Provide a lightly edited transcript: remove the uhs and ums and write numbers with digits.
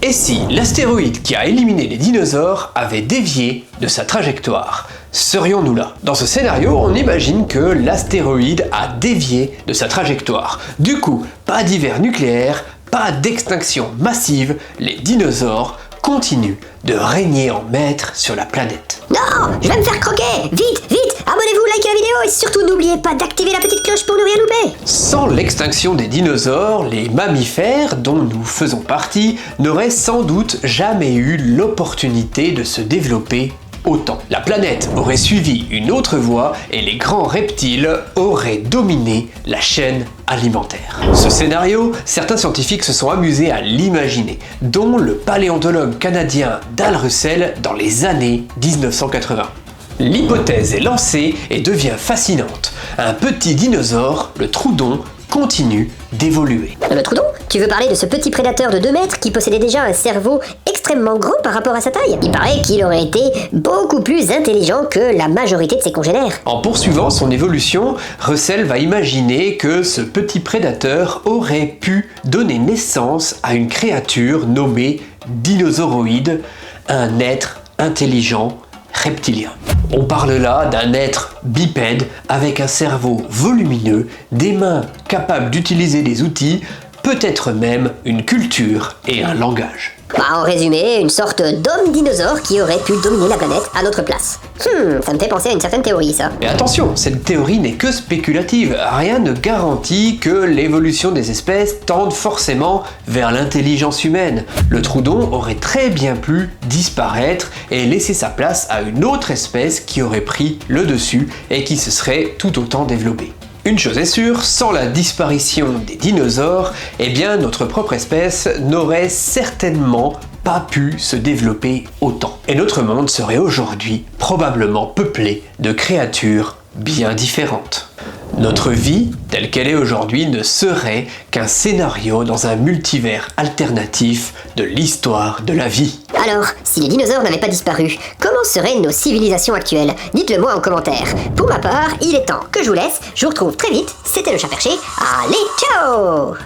Et si l'astéroïde qui a éliminé les dinosaures avait dévié de sa trajectoire? Serions-nous là? Dans ce scénario, on imagine que l'astéroïde a dévié de sa trajectoire. Du coup, pas d'hiver nucléaire, pas d'extinction massive, les dinosaures continuent de régner en maître sur la planète. Non, je vais me faire croquer! Vite, vite! Abonnez-vous, likez la vidéo et surtout n'oubliez pas d'activer la petite cloche pour ne rien louper! Sans l'extinction des dinosaures, les mammifères, dont nous faisons partie, n'auraient sans doute jamais eu l'opportunité de se développer autant. La planète aurait suivi une autre voie et les grands reptiles auraient dominé la chaîne alimentaire. Ce scénario, certains scientifiques se sont amusés à l'imaginer, dont le paléontologue canadien Dale Russell dans les années 1980. L'hypothèse est lancée et devient fascinante. Un petit dinosaure, le Troodon, continue d'évoluer. Le Troodon? Tu veux parler de ce petit prédateur de 2 mètres qui possédait déjà un cerveau extrêmement gros par rapport à sa taille? Il paraît qu'il aurait été beaucoup plus intelligent que la majorité de ses congénères. En poursuivant son évolution, Russell va imaginer que ce petit prédateur aurait pu donner naissance à une créature nommée dinosauroïde, un être intelligent reptilien. On parle là d'un être bipède avec un cerveau volumineux, des mains capables d'utiliser des outils, peut-être même une culture et un langage. En résumé, une sorte d'homme dinosaure qui aurait pu dominer la planète à notre place. Ça me fait penser à une certaine théorie, ça. Et attention, cette théorie n'est que spéculative. Rien ne garantit que l'évolution des espèces tende forcément vers l'intelligence humaine. Le Troodon aurait très bien pu disparaître et laisser sa place à une autre espèce qui aurait pris le dessus et qui se serait tout autant développée. Une chose est sûre, sans la disparition des dinosaures, eh bien notre propre espèce n'aurait certainement pas pu se développer autant. Et notre monde serait aujourd'hui probablement peuplé de créatures bien différentes. Notre vie, telle qu'elle est aujourd'hui, ne serait qu'un scénario dans un multivers alternatif de l'histoire de la vie. Alors, si les dinosaures n'avaient pas disparu, comment seraient nos civilisations actuelles? Dites-le moi en commentaire. Pour ma part, il est temps que je vous laisse. Je vous retrouve très vite. C'était le Chat Perché. Allez, ciao!